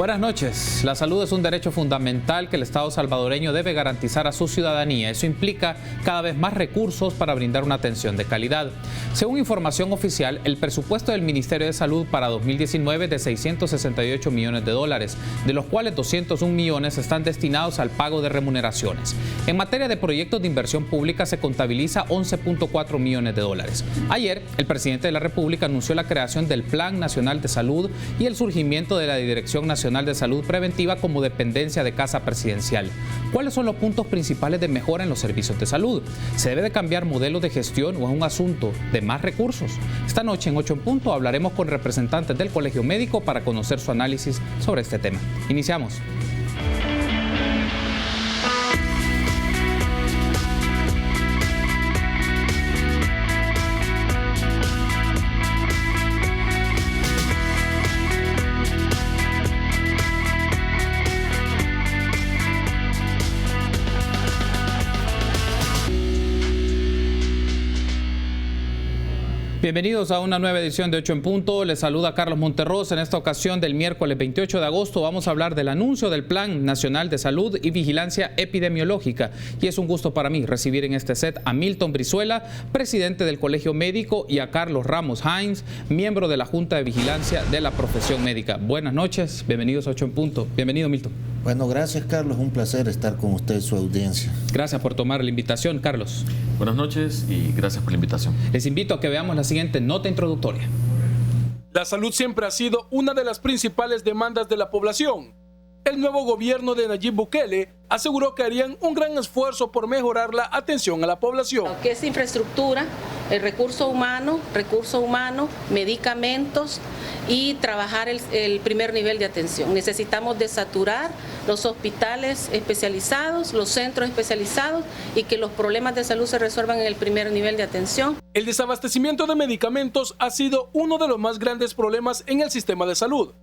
Buenas noches. La salud es un derecho fundamental que el Estado salvadoreño debe garantizar a su ciudadanía. Eso implica cada vez más recursos para brindar una atención de calidad. Según información oficial, el presupuesto del Ministerio de Salud para 2019 es de 668 millones de dólares, de los cuales 201 millones están destinados al pago de remuneraciones. En materia de proyectos de inversión pública se contabiliza 11.4 millones de dólares. Ayer, el presidente de la República anunció la creación del Plan Nacional de Salud y el surgimiento de la Dirección Nacional de Salud Preventiva como dependencia de Casa Presidencial. ¿Cuáles son los puntos principales de mejora en los servicios de salud? ¿Se debe de cambiar modelo de gestión o es un asunto de más recursos? Esta noche en 8 en punto hablaremos con representantes del Colegio Médico para conocer su análisis sobre este tema. Iniciamos. Bienvenidos a una nueva edición de 8 en punto. Les saluda Carlos Monterrosa. En esta ocasión del miércoles 28 de agosto vamos a hablar del anuncio del Plan Nacional de Salud y Vigilancia Epidemiológica. Y es un gusto para mí recibir en este set a Milton Brizuela, presidente del Colegio Médico, y a Carlos Ramos Hines, miembro de la Junta de Vigilancia de la Profesión Médica. Buenas noches, bienvenidos a 8 en punto. Bienvenido, Milton. Bueno, gracias, Carlos. Un placer estar con usted y su audiencia. Gracias por tomar la invitación, Carlos. Buenas noches y gracias por la invitación. Les invito a que veamos la siguiente nota introductoria. La salud siempre ha sido una de las principales demandas de la población. El nuevo gobierno de Nayib Bukele aseguró que harían un gran esfuerzo por mejorar la atención a la población. Que es infraestructura, el recurso humano, medicamentos y trabajar el primer nivel de atención. Necesitamos desaturar los hospitales especializados, los centros especializados y que los problemas de salud se resuelvan en el primer nivel de atención. El desabastecimiento de medicamentos ha sido uno de los más grandes problemas en el sistema de salud.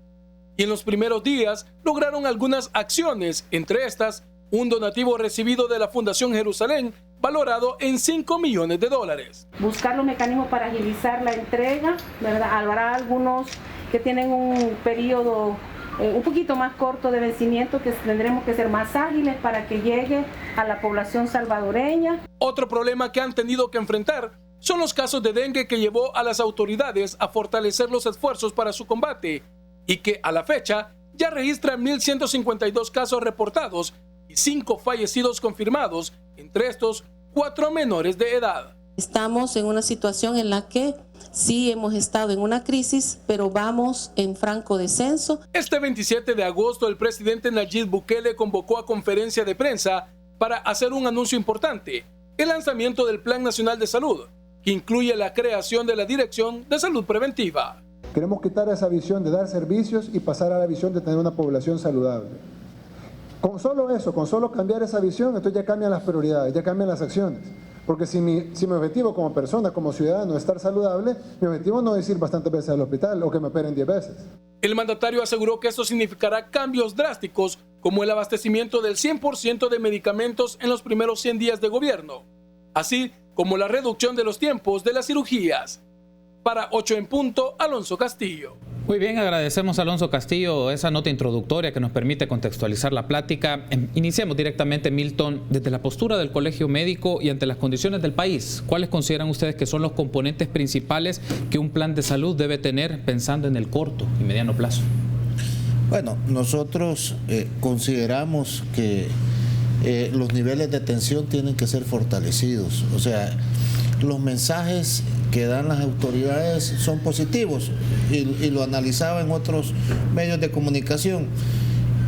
Y en los primeros días lograron algunas acciones, entre estas, un donativo recibido de la Fundación Jerusalén, valorado en 5 millones de dólares. Buscar los mecanismos para agilizar la entrega, ¿verdad? Habrá algunos que tienen un periodo un poquito más corto de vencimiento, que tendremos que ser más ágiles para que llegue a la población salvadoreña. Otro problema que han tenido que enfrentar son los casos de dengue que llevó a las autoridades a fortalecer los esfuerzos para su combate y que a la fecha ya registran 1.152 casos reportados y 5 fallecidos confirmados, entre estos 4 menores de edad. Estamos en una situación en la que sí hemos estado en una crisis, pero vamos en franco descenso. Este 27 de agosto el presidente Nayib Bukele convocó a conferencia de prensa para hacer un anuncio importante, el lanzamiento del Plan Nacional de Salud, que incluye la creación de la Dirección de Salud Preventiva. Queremos quitar esa visión de dar servicios y pasar a la visión de tener una población saludable. Con solo eso, con solo cambiar esa visión, entonces ya cambian las prioridades, ya cambian las acciones. Porque si mi objetivo como persona, como ciudadano, es estar saludable, mi objetivo no es ir bastantes veces al hospital o que me operen 10 veces. El mandatario aseguró que esto significará cambios drásticos, como el abastecimiento del 100% de medicamentos en los primeros 100 días de gobierno, así como la reducción de los tiempos de las cirugías. Para 8 en punto, Alonso Castillo. Muy bien, agradecemos a Alonso Castillo esa nota introductoria que nos permite contextualizar la plática. Iniciemos directamente, Milton, desde la postura del Colegio Médico y ante las condiciones del país. ¿Cuáles consideran ustedes que son los componentes principales que un plan de salud debe tener pensando en el corto y mediano plazo? Bueno, nosotros consideramos que los niveles de atención tienen que ser fortalecidos. O sea, los mensajes que dan las autoridades son positivos y lo analizaba en otros medios de comunicación.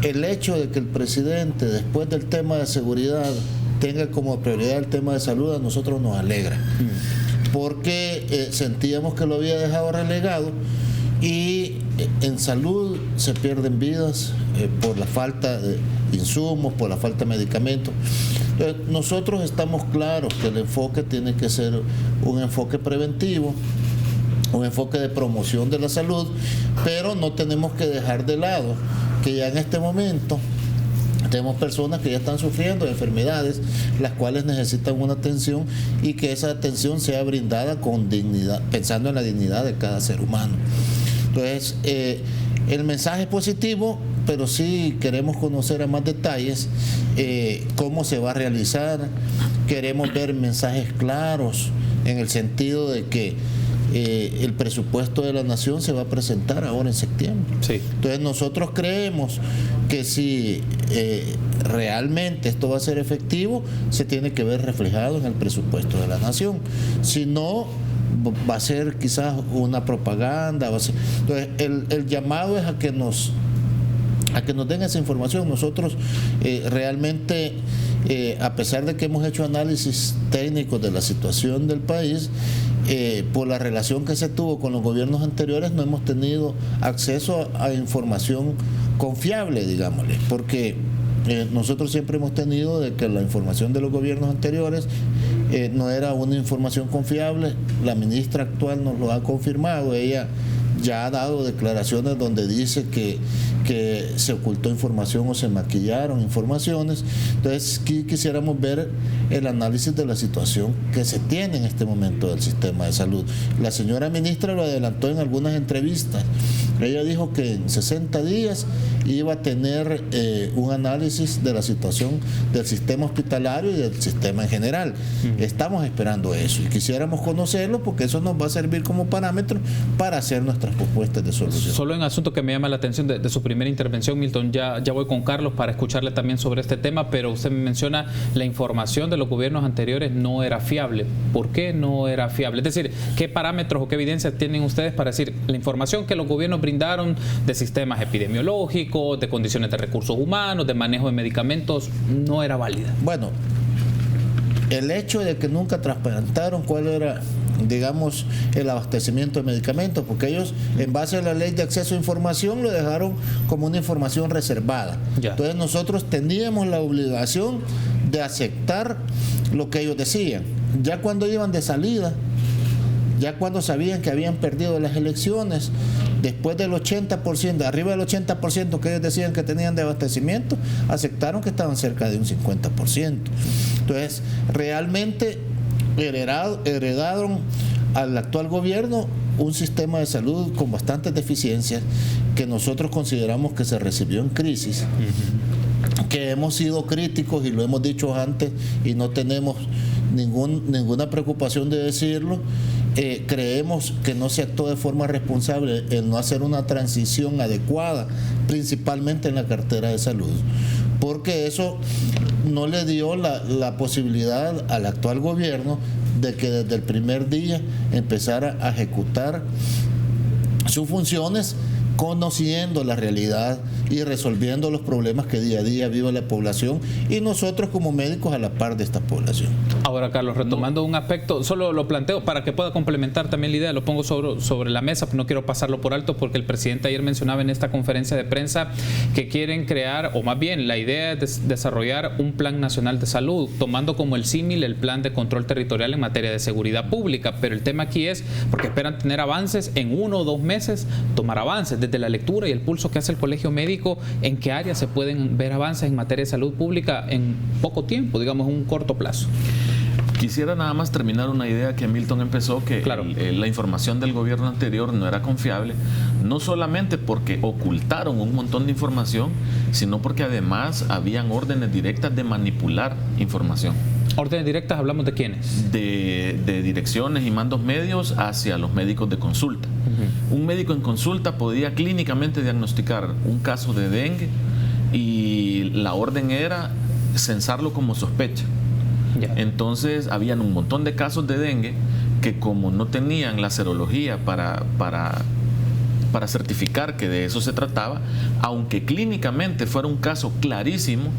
El hecho de que el presidente, después del tema de seguridad, tenga como prioridad el tema de salud, a nosotros nos alegra, porque sentíamos que lo había dejado relegado y en salud se pierden vidas por la falta de insumos, por la falta de medicamentos. Entonces, nosotros estamos claros que el enfoque tiene que ser un enfoque preventivo, un enfoque de promoción de la salud, pero no tenemos que dejar de lado que ya en este momento tenemos personas que ya están sufriendo de enfermedades, las cuales necesitan una atención y que esa atención sea brindada con dignidad, pensando en la dignidad de cada ser humano. Entonces, el mensaje es positivo, pero sí queremos conocer a más detalles cómo se va a realizar. Queremos ver mensajes claros en el sentido de que el presupuesto de la nación se va a presentar ahora en septiembre. Sí. Entonces nosotros creemos que si realmente esto va a ser efectivo, se tiene que ver reflejado en el presupuesto de la nación. Si no, va a ser quizás una propaganda. Entonces el llamado es a que nos den esa información. Nosotros realmente, a pesar de que hemos hecho análisis técnicos de la situación del país, por la relación que se tuvo con los gobiernos anteriores, no hemos tenido acceso a información confiable, digámosle, porque nosotros siempre hemos tenido de que la información de los gobiernos anteriores no era una información confiable. La ministra actual nos lo ha confirmado. Ella ya ha dado declaraciones donde dice que se ocultó información o se maquillaron informaciones. Entonces quisiéramos ver el análisis de la situación que se tiene en este momento del sistema de salud. La señora ministra lo adelantó en algunas entrevistas. Ella dijo que en 60 días iba a tener un análisis de la situación del sistema hospitalario y del sistema en general. Estamos esperando eso y quisiéramos conocerlo, porque eso nos va a servir como parámetro para hacer nuestras propuestas de solución. Solo en asunto que me llama la atención de su primera intervención, Milton, ya voy con Carlos para escucharle también sobre este tema, pero usted me menciona la información de los gobiernos anteriores no era fiable. ¿Por qué no era fiable? Es decir, ¿qué parámetros o qué evidencias tienen ustedes para decir la información que los gobiernos brindaron de sistemas epidemiológicos, de condiciones de recursos humanos, de manejo de medicamentos, no era válida? Bueno, el hecho de que nunca transparentaron cuál era, digamos, el abastecimiento de medicamentos, porque ellos, en base a la ley de acceso a información, lo dejaron como una información reservada. Ya. Entonces nosotros teníamos la obligación de aceptar lo que ellos decían. Ya cuando iban de salida, ya cuando sabían que habían perdido las elecciones, después del 80%, arriba del 80% que ellos decían que tenían de abastecimiento, aceptaron que estaban cerca de un 50%. Entonces, realmente heredaron al actual gobierno un sistema de salud con bastantes deficiencias que nosotros consideramos que se recibió en crisis, que hemos sido críticos y lo hemos dicho antes y no tenemos ninguna preocupación de decirlo. Creemos que no se actuó de forma responsable en no hacer una transición adecuada, principalmente en la cartera de salud, porque eso no le dio la posibilidad al actual gobierno de que desde el primer día empezara a ejecutar sus funciones, conociendo la realidad y resolviendo los problemas que día a día vive la población y nosotros como médicos a la par de esta población. Ahora, Carlos, retomando un aspecto, solo lo planteo para que pueda complementar también la idea, lo pongo sobre la mesa, no quiero pasarlo por alto, porque el presidente ayer mencionaba en esta conferencia de prensa que quieren crear, o más bien la idea es desarrollar un plan nacional de salud, tomando como el símil el plan de control territorial en materia de seguridad pública, pero el tema aquí es, porque esperan tener avances en 1 o 2 meses, tomar avances desde la lectura y el pulso que hace el Colegio Médico, en qué áreas se pueden ver avances en materia de salud pública en poco tiempo, digamos en un corto plazo. Quisiera nada más terminar una idea que Milton empezó, que claro, la información del gobierno anterior no era confiable, no solamente porque ocultaron un montón de información, sino porque además habían órdenes directas de manipular información. ¿Órdenes directas hablamos de quiénes? De direcciones y mandos medios hacia los médicos de consulta. Un médico en consulta podía clínicamente diagnosticar un caso de dengue y la orden era censarlo como sospecha. Entonces habían un montón de casos de dengue que, como no tenían la serología para certificar que de eso se trataba, aunque clínicamente fuera un caso clarísimo,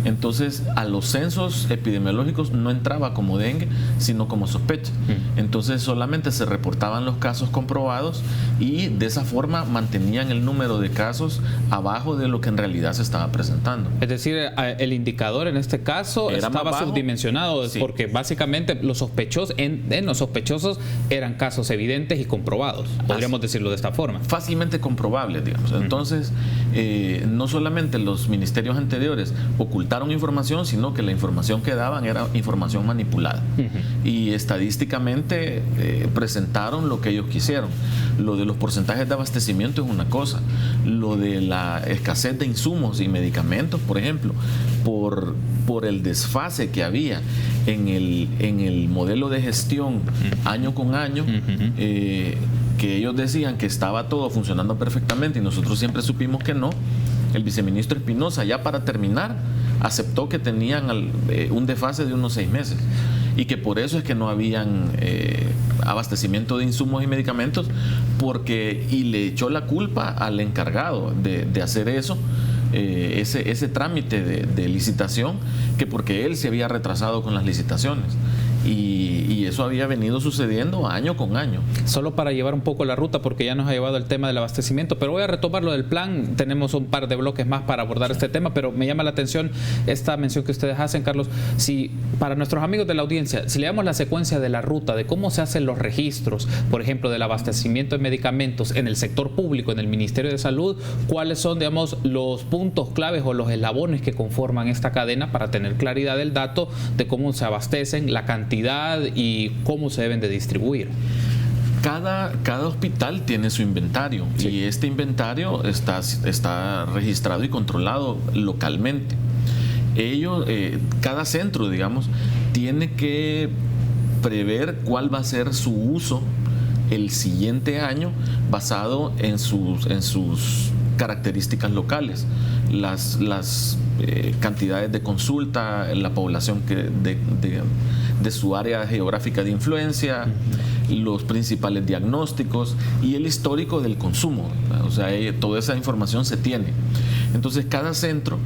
entonces a los censos epidemiológicos no entraba como dengue, sino como sospecha. Entonces solamente se reportaban los casos comprobados y de esa forma mantenían el número de casos abajo de lo que en realidad se estaba presentando. Es decir, el indicador en este caso estaba subdimensionado, sí, porque básicamente los sospechosos los sospechosos eran casos evidentes y comprobados, podríamos decirlo de esta forma. Fácilmente comprobables, digamos. Entonces, no solamente los ministerios anteriores ocultaron ocultaron información, sino que la información que daban era información manipulada. Y estadísticamente presentaron lo que ellos quisieron. Lo de los porcentajes de abastecimiento es una cosa. Lo de la escasez de insumos y medicamentos, por ejemplo, por el desfase que había en el modelo de gestión año con año, que ellos decían que estaba todo funcionando perfectamente y nosotros siempre supimos que no. El viceministro Espinosa, ya para terminar, aceptó que tenían un desfase de unos 6 meses y que por eso es que no habían abastecimiento de insumos y medicamentos, y le echó la culpa al encargado de hacer eso, ese trámite de licitación, que porque él se había retrasado con las licitaciones. Y eso había venido sucediendo año con año. Solo para llevar un poco la ruta, porque ya nos ha llevado el tema del abastecimiento, pero voy a retomar lo del plan. Tenemos un par de bloques más para abordar este tema, pero me llama la atención esta mención que ustedes hacen, Carlos. Si para nuestros amigos de la audiencia, si le damos la secuencia de la ruta, de cómo se hacen los registros, por ejemplo, del abastecimiento de medicamentos en el sector público, en el Ministerio de Salud, ¿cuáles son, digamos, los puntos claves o los eslabones que conforman esta cadena para tener claridad del dato de cómo se abastecen, la cantidad y cómo se deben de distribuir? Cada hospital tiene su inventario, sí, y este inventario está registrado y controlado localmente. Cada centro, digamos, tiene que prever cuál va a ser su uso el siguiente año basado en sus características locales, las cantidades de consulta, la población de su área geográfica de influencia, los principales diagnósticos y el histórico del consumo. O sea, toda esa información se tiene. Entonces, cada centro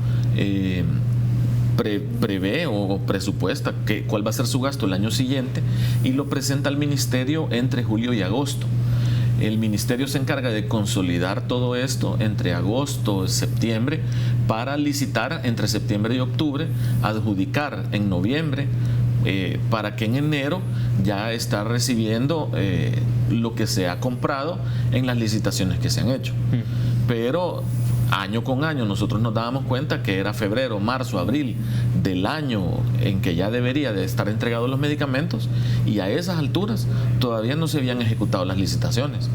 prevé o presupuesta cuál va a ser su gasto el año siguiente y lo presenta al ministerio entre julio y agosto. El ministerio se encarga de consolidar todo esto entre agosto y septiembre para licitar entre septiembre y octubre, adjudicar en noviembre, para que en enero ya está recibiendo lo que se ha comprado en las licitaciones que se han hecho. Pero año con año nosotros nos dábamos cuenta que era febrero, marzo, abril del año en que ya debería de estar entregados los medicamentos, y a esas alturas todavía no se habían ejecutado las licitaciones.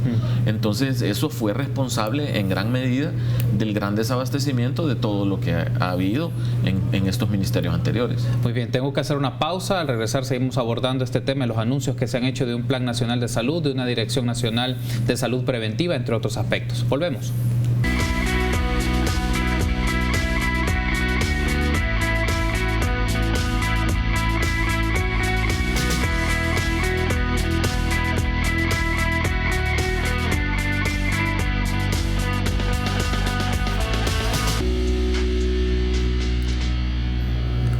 Entonces eso fue responsable en gran medida del gran desabastecimiento de todo lo que ha habido en estos ministerios anteriores. Muy bien, tengo que hacer una pausa. Al regresar seguimos abordando este tema, los anuncios que se han hecho de un Plan Nacional de Salud, de una Dirección Nacional de Salud Preventiva, entre otros aspectos. Volvemos.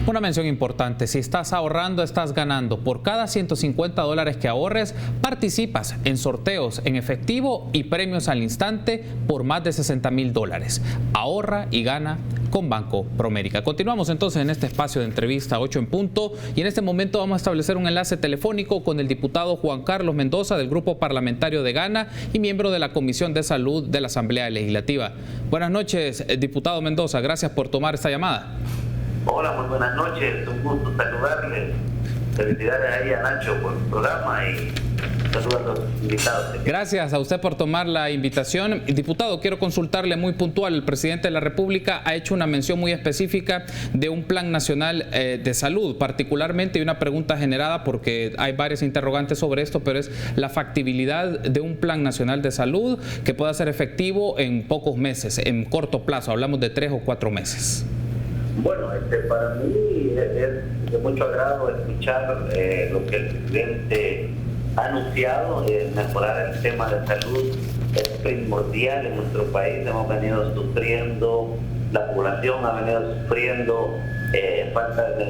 Una mención importante: si estás ahorrando, estás ganando. Por cada $150 que ahorres, participas en sorteos en efectivo y premios al instante por más de $60,000. Ahorra y gana con Banco Promérica. Continuamos entonces en este espacio de entrevista 8 en punto, y en este momento vamos a establecer un enlace telefónico con el diputado Juan Carlos Mendoza del Grupo Parlamentario de Gana y miembro de la Comisión de Salud de la Asamblea Legislativa. Buenas noches, diputado Mendoza, gracias por tomar esta llamada. Hola, muy buenas noches, un gusto saludarles. Felicidades ahí a Nacho por el programa y saludos a los invitados. Gracias a usted por tomar la invitación. Diputado, quiero consultarle muy puntual. El presidente de la República ha hecho una mención muy específica de un plan nacional de salud, particularmente, y una pregunta generada porque hay varias interrogantes sobre esto, pero es la factibilidad de un plan nacional de salud que pueda ser efectivo en pocos meses, en corto plazo, hablamos de 3 o 4 meses. Bueno, para mí es de mucho agrado escuchar lo que el presidente ha anunciado. Mejorar el tema de salud es primordial en nuestro país. Hemos venido sufriendo, la población ha venido sufriendo falta de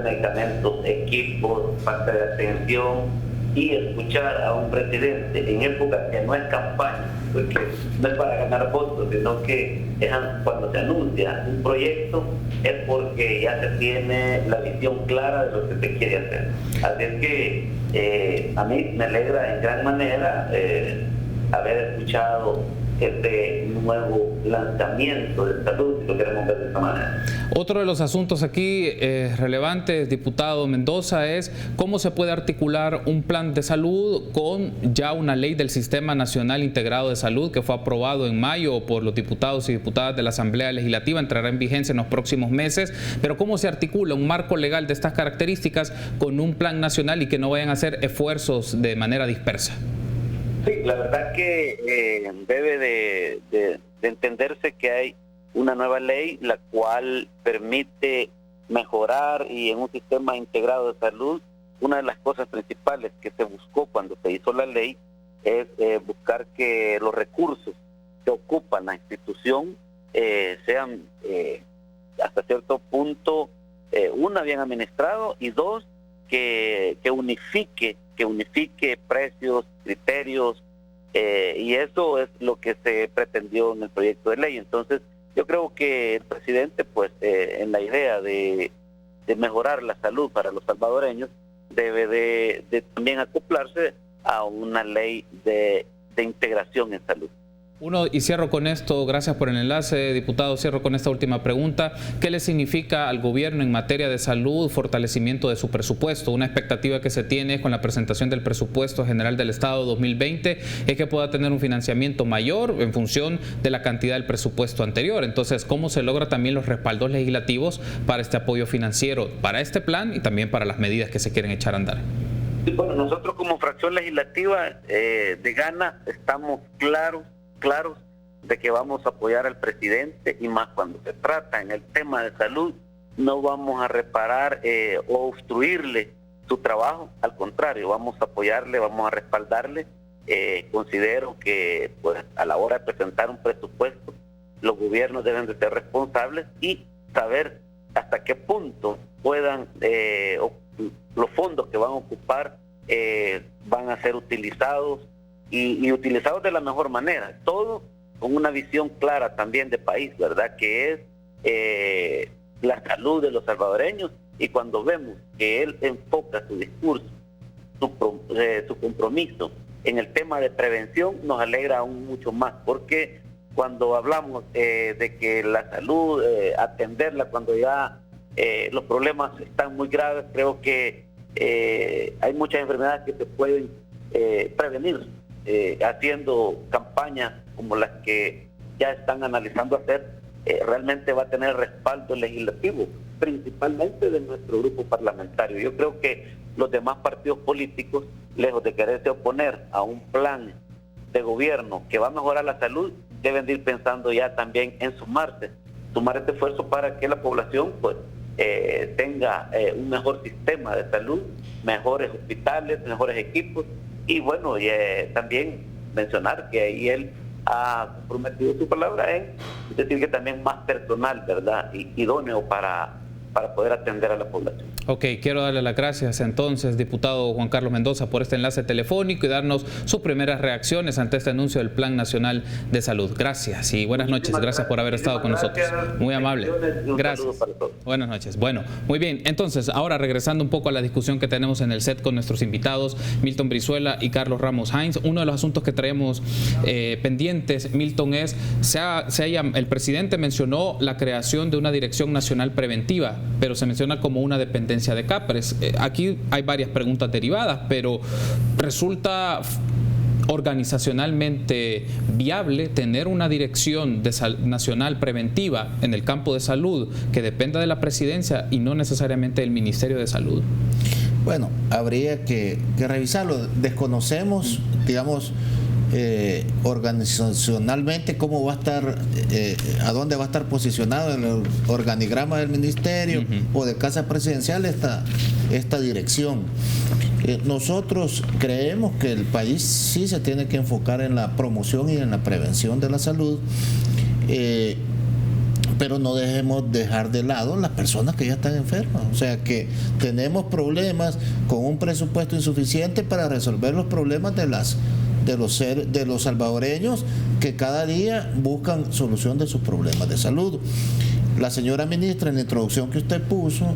medicamentos, equipos, falta de atención, y escuchar a un presidente en época que no es campaña, porque no es para ganar votos, sino que es cuando se anuncia un proyecto es porque ya se tiene la visión clara de lo que se quiere hacer. Así es que a mí me alegra en gran manera haber escuchado este nuevo lanzamiento de salud, si lo queremos ver de esta manera. Otro de los asuntos aquí relevantes, diputado Mendoza, es cómo se puede articular un plan de salud con ya una ley del Sistema Nacional Integrado de Salud que fue aprobado en mayo por los diputados y diputadas de la Asamblea Legislativa, entrará en vigencia en los próximos meses, pero cómo se articula un marco legal de estas características con un plan nacional y que no vayan a hacer esfuerzos de manera dispersa. Sí, la verdad que debe de entenderse que hay una nueva ley la cual permite mejorar, y en un sistema integrado de salud, una de las cosas principales que se buscó cuando se hizo la ley es buscar que los recursos que ocupa la institución sean hasta cierto punto, una, bien administrado, y dos, que unifique precios, criterios, y eso es lo que se pretendió en el proyecto de ley. Entonces, yo creo que el presidente, pues, en la idea de mejorar la salud para los salvadoreños, debe de también acoplarse a una ley de integración en salud. Y cierro con esto, gracias por el enlace, diputado, cierro con esta última pregunta. ¿Qué le significa al gobierno en materia de salud fortalecimiento de su presupuesto? Una expectativa que se tiene con la presentación del presupuesto general del Estado 2020 es que pueda tener un financiamiento mayor en función de la cantidad del presupuesto anterior. Entonces, ¿cómo se logra también los respaldos legislativos para este apoyo financiero, para este plan y también para las medidas que se quieren echar a andar? Sí, bueno, nosotros como fracción legislativa de Gana estamos claros de que vamos a apoyar al presidente, y más cuando se trata en el tema de salud. No vamos a reparar o obstruirle su trabajo, al contrario, vamos a apoyarle, vamos a respaldarle. Considero que, pues, a la hora de presentar un presupuesto, los gobiernos deben de ser responsables y saber hasta qué punto puedan los fondos que van a ocupar van a ser utilizados y utilizados de la mejor manera, todo con una visión clara también de país, ¿verdad? Que es la salud de los salvadoreños, y cuando vemos que él enfoca su discurso, su compromiso en el tema de prevención, nos alegra aún mucho más, porque cuando hablamos de que la salud, atenderla cuando ya los problemas están muy graves, creo que hay muchas enfermedades que se pueden prevenir haciendo campañas como las que ya están analizando hacer. Realmente va a tener respaldo legislativo, principalmente de nuestro grupo parlamentario. Yo creo que los demás partidos políticos, lejos de quererse oponer a un plan de gobierno que va a mejorar la salud, deben de ir pensando ya también en sumar este esfuerzo para que la población, pues, tenga un mejor sistema de salud, mejores hospitales, mejores equipos. Y bueno, también mencionar que ahí él ha comprometido su palabra en decir que también más personal, ¿verdad?, idóneo para poder atender a la población. Ok, quiero darle las gracias entonces, diputado Juan Carlos Mendoza, por este enlace telefónico y darnos sus primeras reacciones ante este anuncio del Plan Nacional de Salud. Gracias y buenas noches. Gracias por haber estado con nosotros. Muy amable. Gracias. Buenas noches. Bueno, muy bien. Entonces, ahora regresando un poco a la discusión que tenemos en el set con nuestros invitados, Milton Brizuela y Carlos Ramos Hines. Uno de los asuntos que traemos pendientes, Milton, es el presidente mencionó la creación de una Dirección Nacional Preventiva, pero se menciona como una dependencia de CAPRES. Aquí hay varias preguntas derivadas, pero resulta organizacionalmente viable tener una dirección nacional preventiva en el campo de salud que dependa de la presidencia y no necesariamente del Ministerio de Salud. Bueno, habría que revisarlo. Desconocemos, digamos, organizacionalmente cómo va a estar, a dónde va a estar posicionado en el organigrama del ministerio o de Casa Presidencial esta dirección. Nosotros creemos que el país sí se tiene que enfocar en la promoción y en la prevención de la salud, pero no dejemos dejar de lado las personas que ya están enfermas. O sea que tenemos problemas con un presupuesto insuficiente para resolver los problemas de los salvadoreños que cada día buscan solución de sus problemas de salud. La señora ministra, en la introducción que usted puso,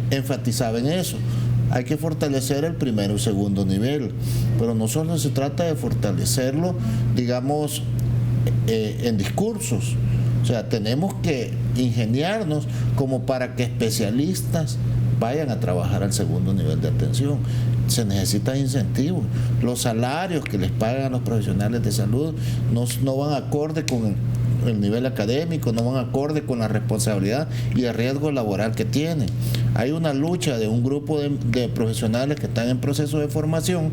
enfatizaba en eso. Hay que fortalecer el primero y segundo nivel, pero no solo se trata de fortalecerlo, digamos, en discursos. O sea, tenemos que ingeniarnos como para que especialistas vayan a trabajar al segundo nivel de atención. Se necesitan incentivos. Los salarios que les pagan a los profesionales de salud no van acorde con el nivel académico, no van acorde con la responsabilidad y el riesgo laboral que tienen. Hay una lucha de un grupo de profesionales que están en proceso de formación,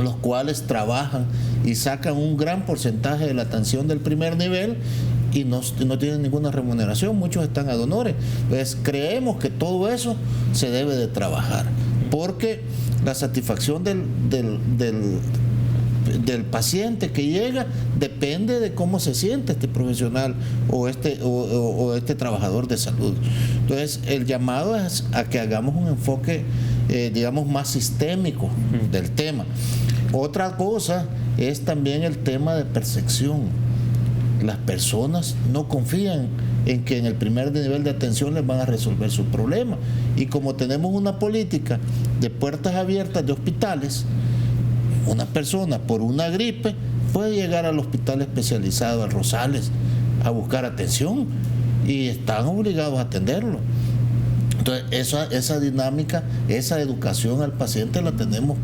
los cuales trabajan y sacan un gran porcentaje de la atención del primer nivel y no tienen ninguna remuneración, muchos están ad honorem. Entonces creemos que todo eso se debe de trabajar, porque la satisfacción del paciente que llega depende de cómo se siente este profesional o este trabajador de salud. Entonces el llamado es a que hagamos un enfoque digamos más sistémico del tema. Otra cosa es también el tema de percepción. Las personas no confían en que en el primer nivel de atención les van a resolver su problema. Y como tenemos una política de puertas abiertas de hospitales, una persona por una gripe puede llegar al hospital especializado, al Rosales, a buscar atención y están obligados a atenderlo. Entonces, esa dinámica, esa educación al paciente la tenemos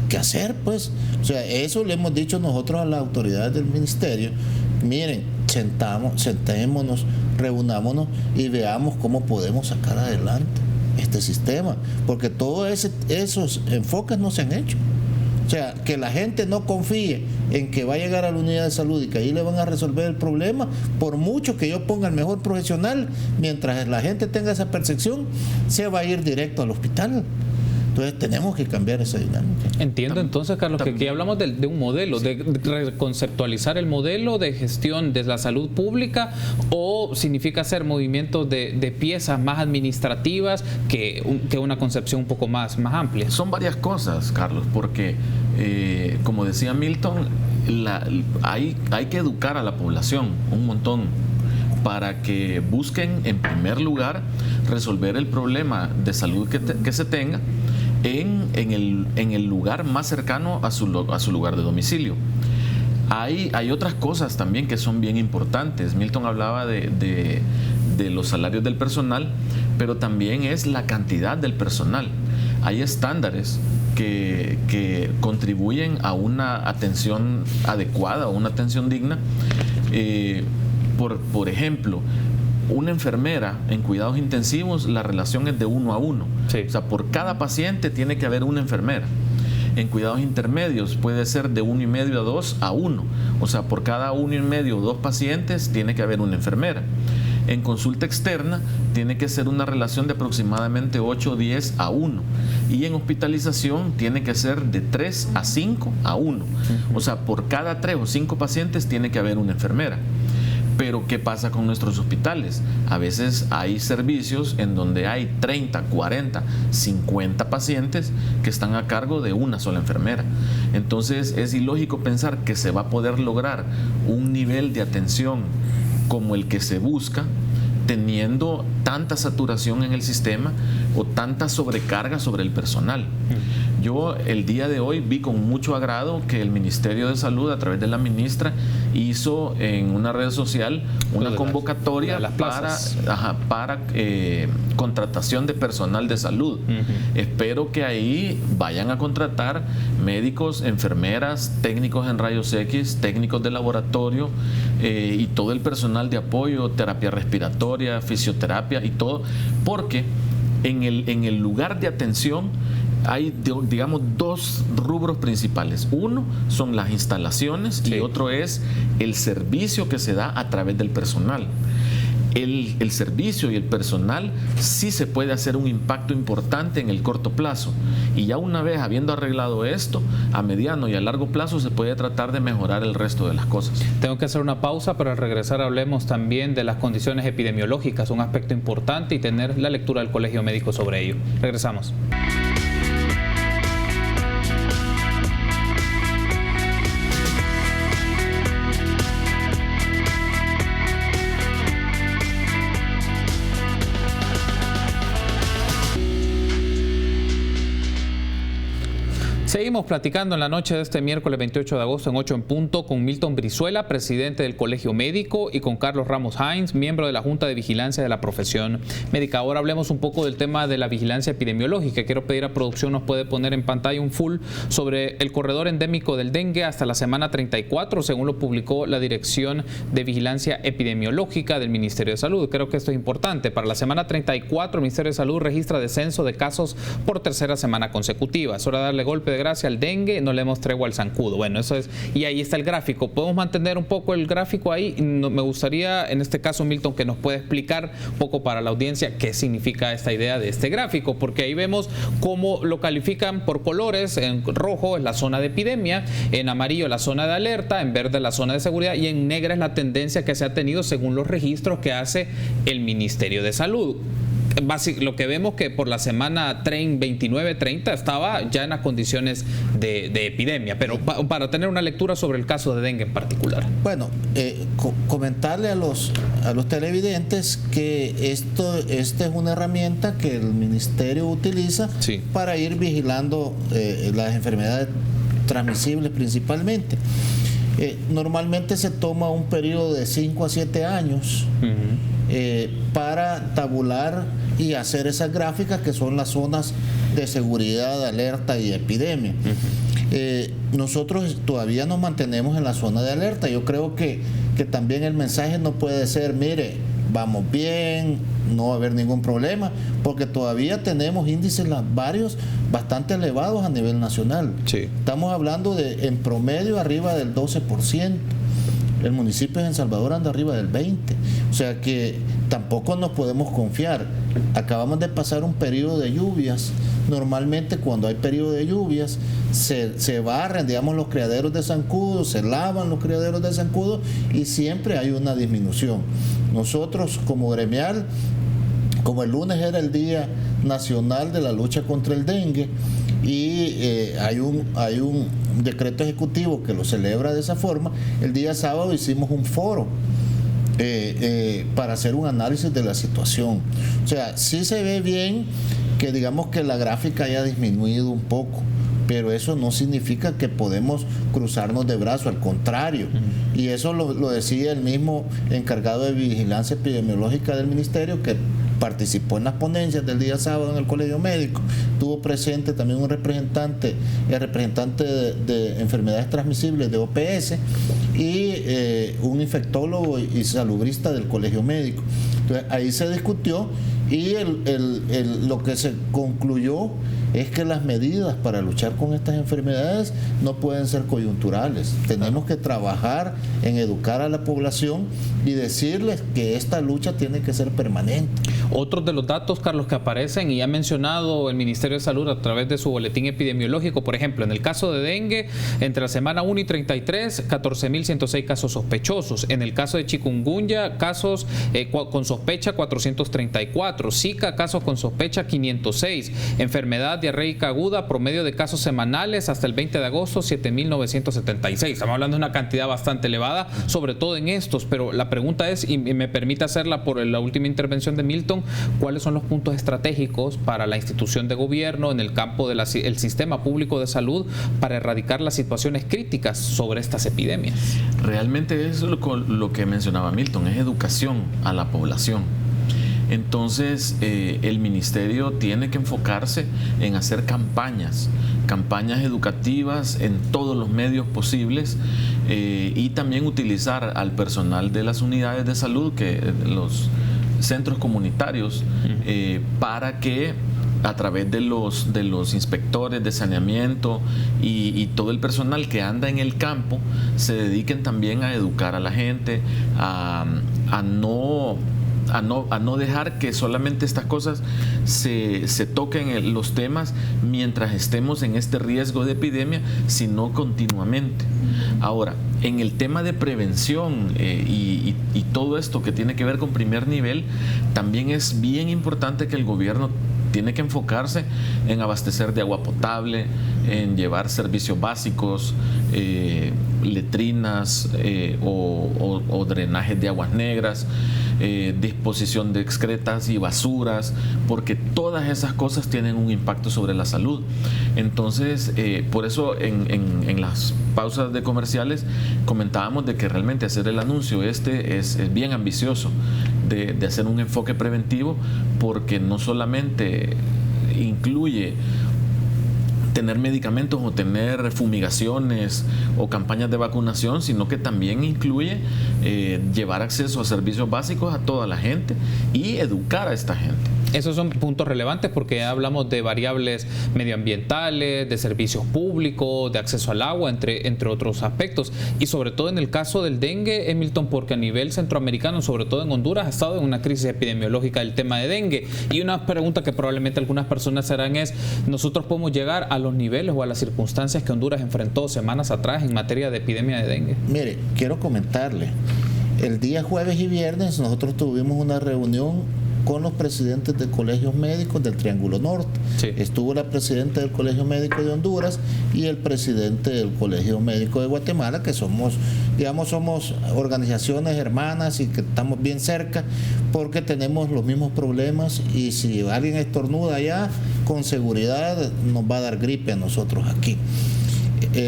que hacer, pues. O sea, eso le hemos dicho nosotros a las autoridades del ministerio. Miren, sentémonos, reunámonos y veamos cómo podemos sacar adelante este sistema, porque todos esos enfoques no se han hecho. O sea, que la gente no confíe en que va a llegar a la unidad de salud y que ahí le van a resolver el problema, por mucho que yo ponga el mejor profesional, mientras la gente tenga esa percepción, se va a ir directo al hospital. Entonces tenemos que cambiar esa dinámica. Entiendo entonces, Carlos, que aquí hablamos de un modelo, de reconceptualizar el modelo de gestión de la salud pública, o significa hacer movimientos de piezas más administrativas que una concepción un poco más amplia. Son varias cosas, Carlos, porque como decía Milton, hay que educar a la población un montón para que busquen en primer lugar resolver el problema de salud que se tenga en el lugar más cercano a su lugar de domicilio. Hay otras cosas también que son bien importantes. Milton hablaba de los salarios del personal, pero también es la cantidad del personal. Hay estándares que contribuyen a una atención adecuada o una atención digna. Por ejemplo, una enfermera en cuidados intensivos, la relación es de 1 a 1. Sí. O sea, por cada paciente tiene que haber una enfermera. En cuidados intermedios puede ser de 1,5 a 2 a 1. O sea, por cada 1,5 o 2 pacientes tiene que haber una enfermera. En consulta externa tiene que ser una relación de aproximadamente 8 o 10 a 1. Y en hospitalización tiene que ser de 3 a 5 a 1. O sea, por cada 3 o 5 pacientes tiene que haber una enfermera. Pero ¿qué pasa con nuestros hospitales? A veces hay servicios en donde hay 30, 40, 50 pacientes que están a cargo de una sola enfermera. Entonces es ilógico pensar que se va a poder lograr un nivel de atención como el que se busca teniendo tanta saturación en el sistema o tanta sobrecarga sobre el personal. Yo el día de hoy vi con mucho agrado que el Ministerio de Salud, a través de la ministra, hizo en una red social una convocatoria para contratación de personal de salud. Espero que ahí vayan a contratar médicos, enfermeras, técnicos en rayos X, técnicos de laboratorio y todo el personal de apoyo, terapia respiratoria, fisioterapia y todo, porque en el lugar de atención hay, digamos, 2 rubros principales. Uno son las instalaciones y otro es el servicio que se da a través del personal. El servicio y el personal sí se puede hacer un impacto importante en el corto plazo, y ya una vez habiendo arreglado esto, a mediano y a largo plazo se puede tratar de mejorar el resto de las cosas. Tengo que hacer una pausa, pero al regresar hablemos también de las condiciones epidemiológicas, un aspecto importante, y tener la lectura del Colegio Médico sobre ello. Regresamos. Seguimos platicando en la noche de este miércoles 28 de agosto en 8 en punto con Milton Brizuela, presidente del Colegio Médico, y con Carlos Ramos Hines, miembro de la Junta de Vigilancia de la Profesión Médica. Ahora hablemos un poco del tema de la vigilancia epidemiológica. Quiero pedir a producción nos puede poner en pantalla un full sobre el corredor endémico del dengue hasta la semana 34, según lo publicó la Dirección de Vigilancia Epidemiológica del Ministerio de Salud. Creo que esto es importante. Para la semana 34, el Ministerio de Salud registra descenso de casos por tercera semana consecutiva. Es hora de darle golpe de gracia al dengue, no le hemos tregua al zancudo. Bueno, eso es, y ahí está el gráfico. Podemos mantener un poco el gráfico ahí. Me gustaría, en este caso, Milton, que nos pueda explicar un poco para la audiencia qué significa esta idea de este gráfico, porque ahí vemos cómo lo califican por colores. En rojo es la zona de epidemia, en amarillo la zona de alerta, en verde la zona de seguridad y en negra es la tendencia que se ha tenido según los registros que hace el Ministerio de Salud. Lo que vemos que por la semana 29-30 estaba ya en las condiciones de epidemia, pero para tener una lectura sobre el caso de dengue en particular. Bueno, comentarle a los televidentes que esta es una herramienta que el Ministerio utiliza para ir vigilando las enfermedades transmisibles principalmente. Normalmente se toma un periodo de 5 a 7 años para tabular y hacer esas gráficas que son las zonas de seguridad, de alerta y epidemia. Nosotros todavía nos mantenemos en la zona de alerta. Yo creo que también el mensaje no puede ser, mire, vamos bien, no va a haber ningún problema, porque todavía tenemos índices varios bastante elevados a nivel nacional. Estamos hablando de en promedio arriba del 12%. El municipio de San Salvador anda arriba del 20%. O sea que tampoco nos podemos confiar. Acabamos de pasar un periodo de lluvias. Normalmente cuando hay periodo de lluvias se barren, digamos, los criaderos de zancudos, se lavan los criaderos de zancudos y siempre hay una disminución. Nosotros como gremial, como el lunes era el Día Nacional de la Lucha contra el Dengue y hay un decreto ejecutivo que lo celebra de esa forma, el día sábado hicimos un foro para hacer un análisis de la situación. O sea, sí se ve bien que digamos que la gráfica haya disminuido un poco, pero eso no significa que podemos cruzarnos de brazos, al contrario. Y eso lo decía el mismo encargado de vigilancia epidemiológica del ministerio, que participó en las ponencias del día sábado en el Colegio Médico. Tuvo presente también el representante de enfermedades transmisibles de OPS y un infectólogo y salubrista del Colegio Médico. Entonces ahí se discutió y lo que se concluyó es que las medidas para luchar con estas enfermedades no pueden ser coyunturales. Tenemos que trabajar en educar a la población y decirles que esta lucha tiene que ser permanente. Otros de los datos, Carlos, que aparecen y ha mencionado el Ministerio de Salud a través de su boletín epidemiológico, por ejemplo, en el caso de dengue, entre la semana 1 y 33, 14.106 casos sospechosos. En el caso de chikungunya, casos con sospecha 434. Zika, casos con sospecha 506. Enfermedad diarreica aguda, promedio de casos semanales hasta el 20 de agosto, 7.976. Estamos hablando de una cantidad bastante elevada, sobre todo en estos, pero la pregunta es, y me permite hacerla por la última intervención de Milton, ¿cuáles son los puntos estratégicos para la institución de gobierno en el campo del sistema público de salud para erradicar las situaciones críticas sobre estas epidemias? Realmente es lo que mencionaba Milton, es educación a la población. Entonces, el ministerio tiene que enfocarse en hacer campañas educativas en todos los medios posibles y también utilizar al personal de las unidades de salud, los centros comunitarios, para que a través de los inspectores de saneamiento y todo el personal que anda en el campo se dediquen también a educar a la gente, a no dejar que solamente estas cosas se toquen los temas mientras estemos en este riesgo de epidemia, sino continuamente. Ahora, en el tema de prevención y todo esto que tiene que ver con primer nivel, también es bien importante que el gobierno tiene que enfocarse en abastecer de agua potable, en llevar servicios básicos, letrinas o drenajes de aguas negras, disposición de excretas y basuras, porque todas esas cosas tienen un impacto sobre la salud. Entonces, por eso en las pausas de comerciales comentábamos de que realmente hacer el anuncio es bien ambicioso, de hacer un enfoque preventivo, porque no solamente incluye tener medicamentos o tener fumigaciones o campañas de vacunación, sino que también incluye llevar acceso a servicios básicos a toda la gente y educar a esta gente. Esos son puntos relevantes porque ya hablamos de variables medioambientales, de servicios públicos, de acceso al agua, entre otros aspectos. Y sobre todo en el caso del dengue, Emilton, porque a nivel centroamericano, sobre todo en Honduras, ha estado en una crisis epidemiológica el tema de dengue. Y una pregunta que probablemente algunas personas harán es, ¿nosotros podemos llegar a los niveles o a las circunstancias que Honduras enfrentó semanas atrás en materia de epidemia de dengue? Mire, quiero comentarle, el día jueves y viernes nosotros tuvimos una reunión con los presidentes de colegios médicos del Triángulo Norte. Sí. Estuvo la presidenta del Colegio Médico de Honduras y el presidente del Colegio Médico de Guatemala, que somos organizaciones hermanas y que estamos bien cerca porque tenemos los mismos problemas, y si alguien estornuda allá, con seguridad nos va a dar gripe a nosotros aquí.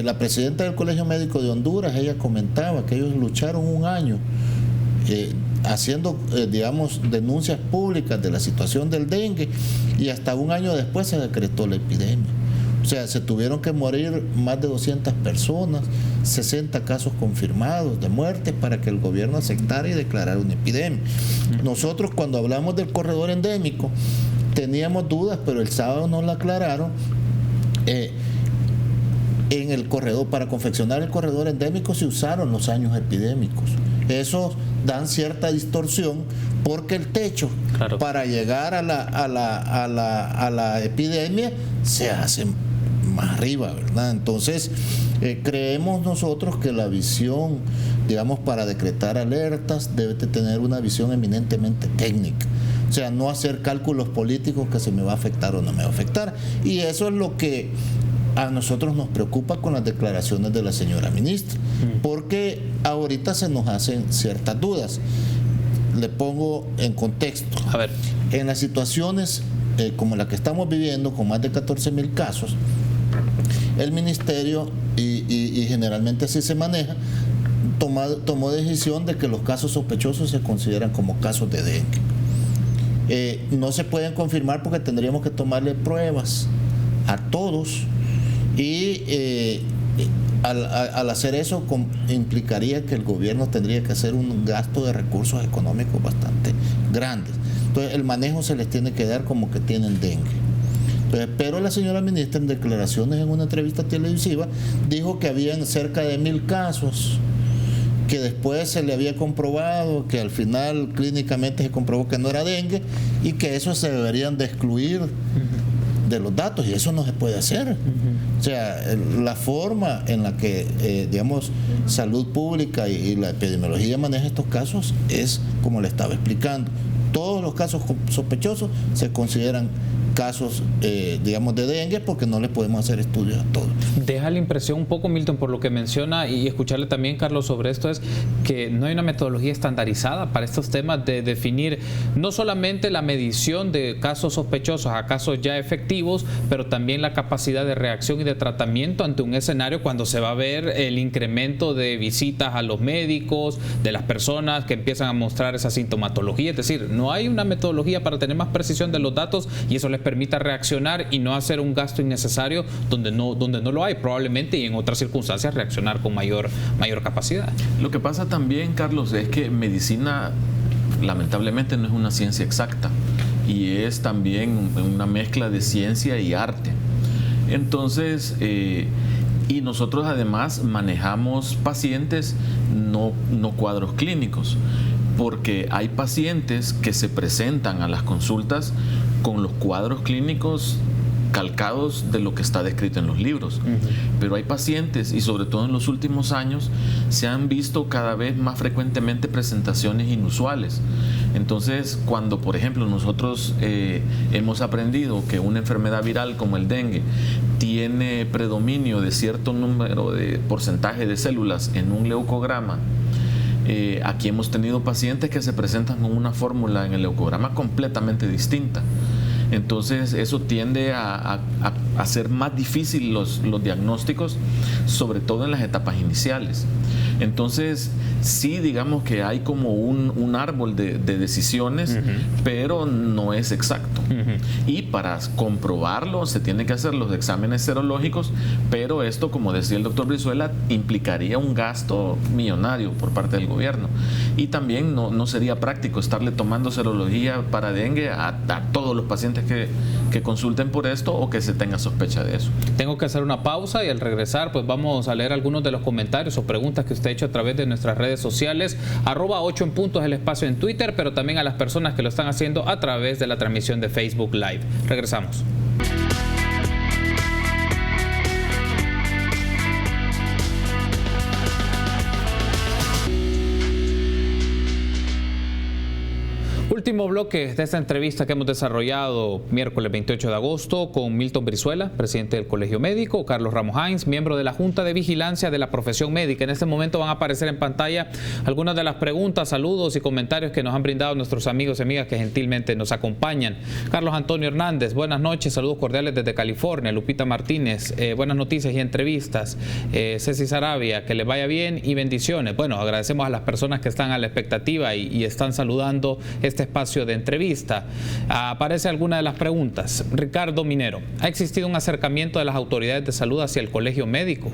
La presidenta del Colegio Médico de Honduras, ella comentaba que ellos lucharon un año haciendo, denuncias públicas de la situación del dengue, y hasta un año después se decretó la epidemia. O sea, se tuvieron que morir más de 200 personas, 60 casos confirmados de muerte para que el gobierno aceptara y declarara una epidemia. Nosotros, cuando hablamos del corredor endémico, teníamos dudas, pero el sábado nos la aclararon. En el corredor, para confeccionar el corredor endémico se usaron los años epidémicos. Eso dan cierta distorsión porque el techo, claro, para llegar a la epidemia se hace más arriba, ¿verdad? Entonces, creemos nosotros que la visión, para decretar alertas, debe de tener una visión eminentemente técnica. O sea, no hacer cálculos políticos que se me va a afectar o no me va a afectar. Y eso es lo que a nosotros nos preocupa con las declaraciones de la señora ministra, porque ahorita se nos hacen ciertas dudas. Le pongo en contexto. A ver. En las situaciones como la que estamos viviendo, con más de 14,000 casos, el ministerio, y generalmente así se maneja, tomó decisión de que los casos sospechosos se consideran como casos de dengue. No se pueden confirmar porque tendríamos que tomarle pruebas a todos, y al hacer eso implicaría que el gobierno tendría que hacer un gasto de recursos económicos bastante grandes. Entonces el manejo se les tiene que dar como que tienen dengue. Entonces, pero la señora ministra, en declaraciones en una entrevista televisiva, dijo que habían cerca de 1,000 casos, que después se le había comprobado, que al final clínicamente se comprobó que no era dengue, y que eso se deberían de excluir de los datos, y eso no se puede hacer. O sea, la forma en la que salud pública y la epidemiología maneja estos casos es como le estaba explicando. Todos los casos sospechosos se consideran casos, de dengue, porque no le podemos hacer estudios a todos. Deja la impresión un poco, Milton, por lo que menciona, y escucharle también, Carlos, sobre esto, es que no hay una metodología estandarizada para estos temas de definir no solamente la medición de casos sospechosos a casos ya efectivos, pero también la capacidad de reacción y de tratamiento ante un escenario cuando se va a ver el incremento de visitas a los médicos, de las personas que empiezan a mostrar esa sintomatología. Es decir, no hay una metodología para tener más precisión de los datos, y eso les permita reaccionar y no hacer un gasto innecesario donde no lo hay, probablemente, y en otras circunstancias reaccionar con mayor capacidad. Lo que pasa también, Carlos, es que medicina lamentablemente no es una ciencia exacta, y es también una mezcla de ciencia y arte. Entonces, y nosotros además manejamos pacientes, no cuadros clínicos, porque hay pacientes que se presentan a las consultas con los cuadros clínicos calcados de lo que está descrito en los libros. Pero hay pacientes, y sobre todo en los últimos años, se han visto cada vez más frecuentemente presentaciones inusuales. Entonces, cuando, por ejemplo, nosotros hemos aprendido que una enfermedad viral como el dengue tiene predominio de cierto número de porcentaje de células en un leucograma, aquí hemos tenido pacientes que se presentan con una fórmula en el leucograma completamente distinta. Entonces eso tiende a hacer más difícil los diagnósticos, sobre todo en las etapas iniciales. Entonces sí, digamos que hay como un árbol de decisiones, pero no es exacto. Y para comprobarlo se tienen que hacer los exámenes serológicos, pero esto, como decía el doctor Brizuela, implicaría un gasto millonario por parte del gobierno. Y también no sería práctico estarle tomando serología para dengue a todos los pacientes que consulten por esto o que se tenga sospecha de eso. Tengo que hacer una pausa y al regresar pues vamos a leer algunos de los comentarios o preguntas que usted ha hecho a través de nuestras redes sociales. @8en punto es el espacio en Twitter, pero también a las personas que lo están haciendo a través de la transmisión de Facebook Live. Regresamos. Último bloque de esta entrevista que hemos desarrollado miércoles 28 de agosto con Milton Brizuela, presidente del Colegio Médico, Carlos Ramos Hines, miembro de la Junta de Vigilancia de la Profesión Médica. En este momento van a aparecer en pantalla algunas de las preguntas, saludos y comentarios que nos han brindado nuestros amigos y amigas que gentilmente nos acompañan. Carlos Antonio Hernández, buenas noches, saludos cordiales desde California. Lupita Martínez, buenas noticias y entrevistas. Ceci Sarabia, que le vaya bien y bendiciones. Bueno, agradecemos a las personas que están a la expectativa y están saludando este espacio de entrevista. Aparece alguna de las preguntas. Ricardo Minero, ¿ha existido un acercamiento de las autoridades de salud hacia el Colegio Médico?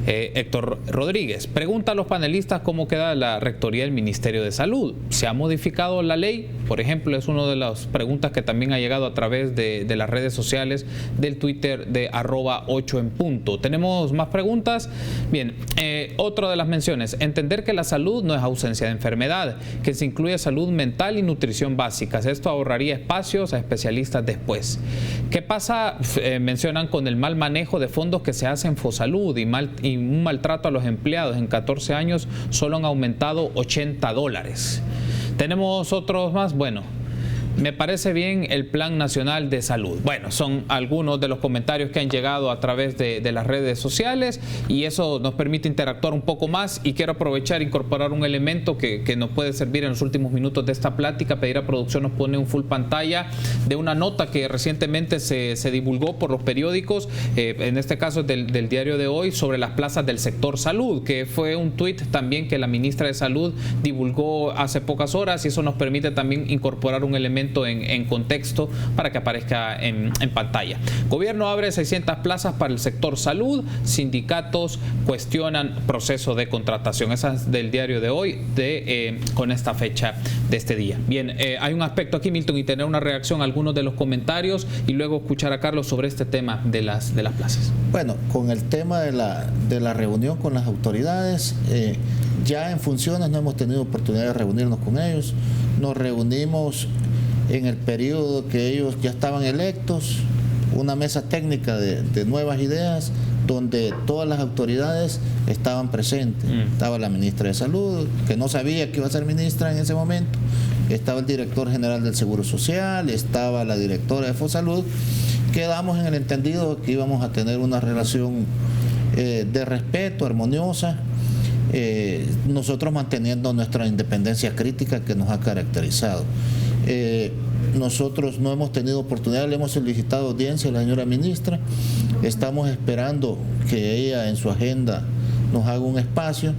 Héctor Rodríguez, pregunta a los panelistas cómo queda la rectoría del Ministerio de Salud. ¿Se ha modificado la ley? Por ejemplo, es una de las preguntas que también ha llegado a través de las redes sociales del Twitter de @8en punto. ¿Tenemos más preguntas? Bien, otra de las menciones, entender que la salud no es ausencia de enfermedad, que se incluye salud mental y nutrición básicas. Esto ahorraría espacios a especialistas después. ¿Qué pasa? Mencionan con el mal manejo de fondos que se hace en Fosalud y un maltrato a los empleados. En 14 años solo han aumentado $80. ¿Tenemos otros más? Bueno, me parece bien el Plan Nacional de Salud. Bueno, son algunos de los comentarios que han llegado a través de las redes sociales y eso nos permite interactuar un poco más y quiero aprovechar e incorporar un elemento que nos puede servir en los últimos minutos de esta plática. Pedir a producción nos pone un full pantalla de una nota que recientemente se divulgó por los periódicos, en este caso del diario de hoy, sobre las plazas del sector salud, que fue un tuit también que la ministra de Salud divulgó hace pocas horas y eso nos permite también incorporar un elemento en contexto para que aparezca en pantalla. Gobierno abre 600 plazas para el sector salud, sindicatos cuestionan proceso de contratación. Esa es del diario de hoy, con esta fecha de este día. Bien, hay un aspecto aquí, Milton, y tener una reacción a algunos de los comentarios y luego escuchar a Carlos sobre este tema de las plazas. Bueno, con el tema de la reunión con las autoridades, ya en funciones no hemos tenido oportunidad de reunirnos con ellos. Nos reunimos en el periodo que ellos ya estaban electos, una mesa técnica de nuevas ideas, donde todas las autoridades estaban presentes. Estaba la ministra de Salud, que no sabía que iba a ser ministra en ese momento, estaba el director general del Seguro Social, estaba la directora de Fosalud. Quedamos en el entendido que íbamos a tener una relación de respeto, armoniosa, nosotros manteniendo nuestra independencia crítica que nos ha caracterizado. Nosotros no hemos tenido oportunidad, le hemos solicitado audiencia a la señora ministra, estamos esperando que ella en su agenda nos haga un espacio.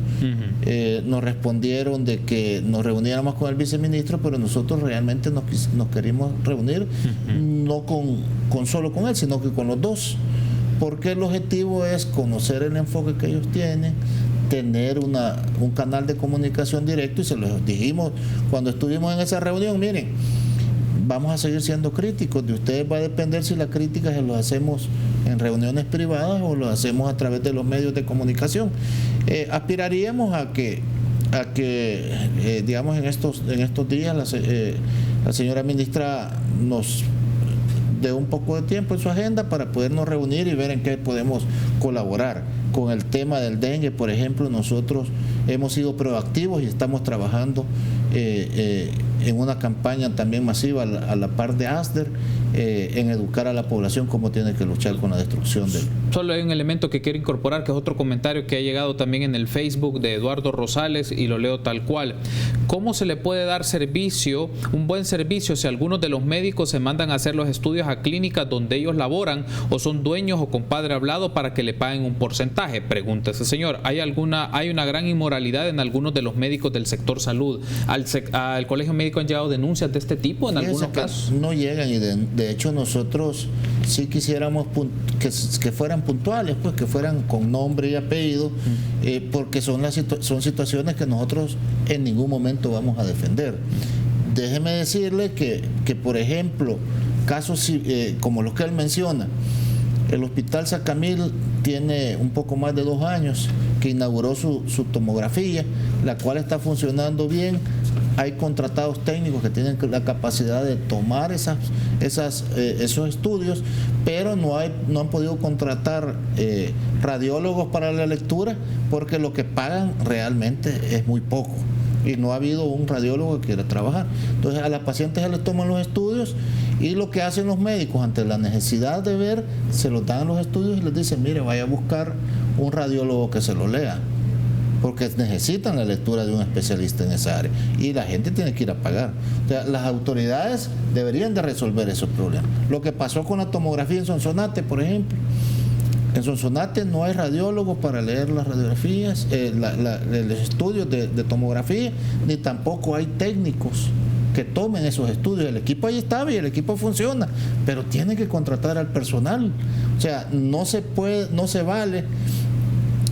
Nos respondieron de que nos reuniéramos con el viceministro, pero nosotros realmente nos queríamos reunir no solo con él, sino que con los dos, porque el objetivo es conocer el enfoque que ellos tienen, tener un canal de comunicación directo, y se los dijimos cuando estuvimos en esa reunión: miren, vamos a seguir siendo críticos, de ustedes va a depender si la crítica se lo hacemos en reuniones privadas o lo hacemos a través de los medios de comunicación. Aspiraríamos a que digamos en estos días la señora ministra nos dé un poco de tiempo en su agenda para podernos reunir y ver en qué podemos colaborar. Con el tema del dengue, por ejemplo, nosotros hemos sido proactivos y estamos trabajando en una campaña también masiva a la par de ASDER, en educar a la población cómo tiene que luchar con la destrucción del... Solo hay un elemento que quiero incorporar, que es otro comentario que ha llegado también en el Facebook de Eduardo Rosales, y lo leo tal cual. ¿Cómo se le puede dar servicio, un buen servicio, si algunos de los médicos se mandan a hacer los estudios a clínicas donde ellos laboran o son dueños o compadre hablado para que le paguen un porcentaje? Pregunta ese señor. ¿Hay una gran inmoralidad en algunos de los médicos del sector salud? ¿Al Colegio Médico han llegado denuncias de este tipo en algunos casos? No llegan, y de hecho nosotros sí quisiéramos que fueran puntuales, pues que fueran con nombre y apellido, porque son situaciones que nosotros en ningún momento vamos a defender. Déjeme decirle que por ejemplo, casos como los que él menciona, el Hospital Sacamil tiene un poco más de 2 años que inauguró su tomografía, la cual está funcionando bien. Hay contratados técnicos que tienen la capacidad de tomar esos estudios, pero no han podido contratar radiólogos para la lectura, porque lo que pagan realmente es muy poco y no ha habido un radiólogo que quiera trabajar. Entonces a las pacientes se les toman los estudios, y lo que hacen los médicos ante la necesidad de ver, se los dan los estudios y les dicen: mire, vaya a buscar un radiólogo que se lo lea, porque necesitan la lectura de un especialista en esa área, y la gente tiene que ir a pagar. O sea, las autoridades deberían de resolver esos problemas. Lo que pasó con la tomografía en Sonsonate, por ejemplo, en Sonsonate no hay radiólogos para leer las radiografías, los estudios de tomografía, ni tampoco hay técnicos que tomen esos estudios. El equipo ahí está y el equipo funciona, pero tiene que contratar al personal. O sea, no se vale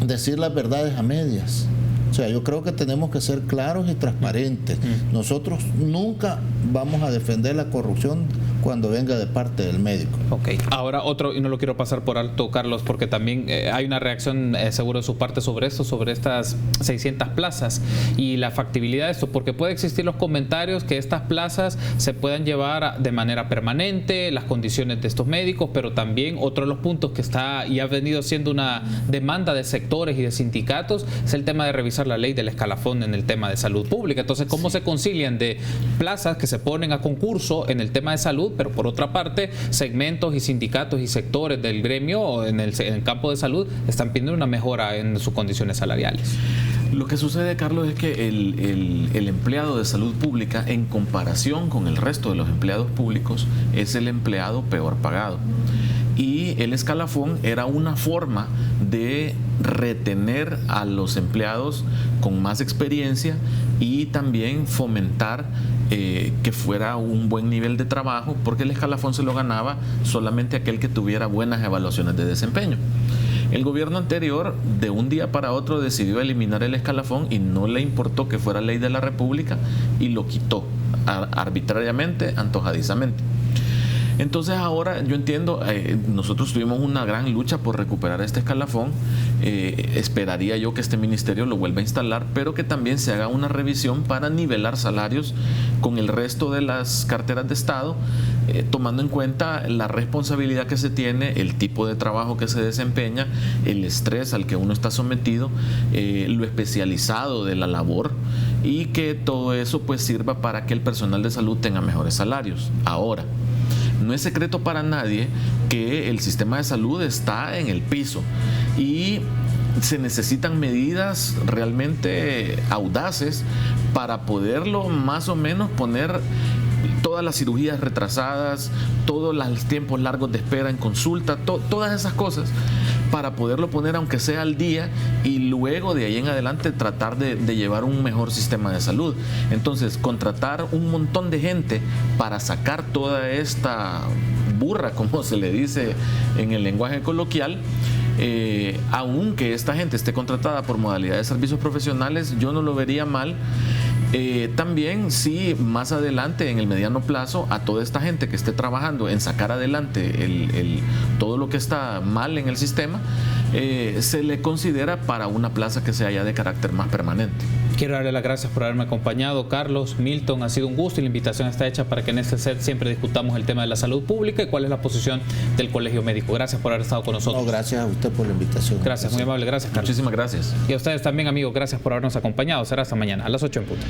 decir las verdades a medias. O sea, yo creo que tenemos que ser claros y transparentes. Nosotros nunca vamos a defender la corrupción cuando venga de parte del médico. Ok. Ahora otro, y no lo quiero pasar por alto, Carlos, porque también hay una reacción seguro de su parte sobre esto, sobre estas 600 plazas y la factibilidad de esto, porque puede existir los comentarios que estas plazas se puedan llevar de manera permanente, las condiciones de estos médicos, pero también otro de los puntos que está y ha venido siendo una demanda de sectores y de sindicatos es el tema de revisar la ley del escalafón en el tema de salud pública. Entonces, ¿cómo se concilian de plazas que se ponen a concurso en el tema de salud, pero por otra parte segmentos y sindicatos y sectores del gremio en el campo de salud están pidiendo una mejora en sus condiciones salariales? Lo que sucede, Carlos, es que el empleado de salud pública, en comparación con el resto de los empleados públicos, es el empleado peor pagado. Y el escalafón era una forma de retener a los empleados con más experiencia y también fomentar que fuera un buen nivel de trabajo, porque el escalafón se lo ganaba solamente aquel que tuviera buenas evaluaciones de desempeño. El gobierno anterior, de un día para otro, decidió eliminar el escalafón y no le importó que fuera ley de la República y lo quitó arbitrariamente, antojadizamente. Entonces ahora yo entiendo, nosotros tuvimos una gran lucha por recuperar este escalafón, esperaría yo que este ministerio lo vuelva a instalar, pero que también se haga una revisión para nivelar salarios con el resto de las carteras de Estado, tomando en cuenta la responsabilidad que se tiene, el tipo de trabajo que se desempeña, el estrés al que uno está sometido, lo especializado de la labor, y que todo eso pues sirva para que el personal de salud tenga mejores salarios. Ahora, no es secreto para nadie que el sistema de salud está en el piso y se necesitan medidas realmente audaces para poderlo más o menos poner todas las cirugías retrasadas, todos los tiempos largos de espera en consulta, todas esas cosas, para poderlo poner aunque sea al día y luego de ahí en adelante tratar de llevar un mejor sistema de salud. Entonces, contratar un montón de gente para sacar toda esta burra, como se le dice en el lenguaje coloquial, aunque esta gente esté contratada por modalidad de servicios profesionales, yo no lo vería mal. También sí, más adelante en el mediano plazo, a toda esta gente que esté trabajando en sacar adelante todo lo que está mal en el sistema, se le considera para una plaza que sea ya de carácter más permanente. Quiero darle las gracias por haberme acompañado, Carlos, Milton, ha sido un gusto y la invitación está hecha para que en este set siempre discutamos el tema de la salud pública y cuál es la posición del Colegio Médico. Gracias por haber estado con nosotros. No, gracias a usted por la invitación. Gracias, muy amable, gracias, Carlos. Muchísimas gracias. Y a ustedes también, amigos, gracias por habernos acompañado. Será hasta mañana a las 8 en punto.